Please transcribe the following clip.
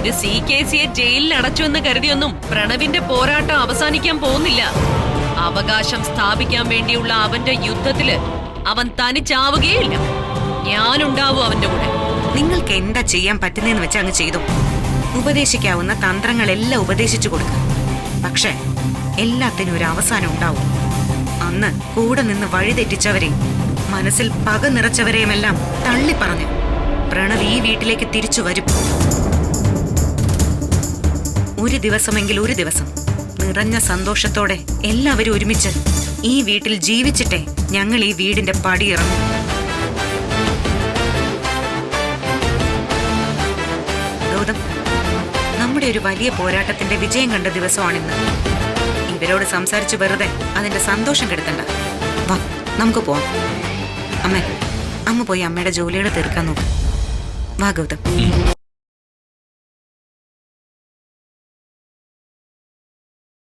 ഒരു CKCയെ ജയിലിൽ അടച്ചു എന്ന് കരുതിയൊന്നും പ്രണവിന്റെ പോരാട്ടം അവസാനിക്കാൻ പോകുന്നില്ല. അവകാശം സ്ഥാപിക്കാൻ വേണ്ടിയുള്ള അവന്റെ യുദ്ധത്തില് അവൻ തനിച്ചാവുകയില്ല. ഞാനുണ്ടാവും അവന്റെ കൂടെ. നിങ്ങൾക്ക് എന്താ ചെയ്യാൻ പറ്റുന്നതെന്ന് വെച്ച് അങ്ങ് ചെയ്തു. ഉപദേശിക്കാവുന്ന തന്ത്രങ്ങളെല്ലാം ഉപദേശിച്ചു കൊടുക്കുക. പക്ഷെ എല്ലാത്തിനും ഒരു അവസാനം ഉണ്ടാവും. അന്ന് കൂടെ നിന്ന് വഴിതെറ്റിച്ചവരെയും മനസ്സിൽ പക നിറച്ചവരെയുമെല്ലാം തള്ളിപ്പറഞ്ഞു പ്രണവ് ഈ വീട്ടിലേക്ക് തിരിച്ചു വരും. ഒരു ദിവസമെങ്കിൽ ഒരു ദിവസം നിറഞ്ഞ സന്തോഷത്തോടെ എല്ലാവരും ഒരുമിച്ച് ഈ വീട്ടിൽ ജീവിച്ചിട്ടേ ഞങ്ങൾ ഈ വീടിന്റെ പടിയിറങ്ങും. ഗൗതം, നമ്മുടെ ഒരു വലിയ പോരാട്ടത്തിന്റെ വിജയം കണ്ട ദിവസമാണിന്ന്. ഇവരോട് സംസാരിച്ച് വെറുതെ അതിന്റെ സന്തോഷം കെടുത്തണ്ട. വാ, നമുക്ക് പോവാം. അമ്മ പോയി അമ്മയുടെ ജോലികൾ തീർക്കാൻ നോക്ക്. വാ ഗൗതം.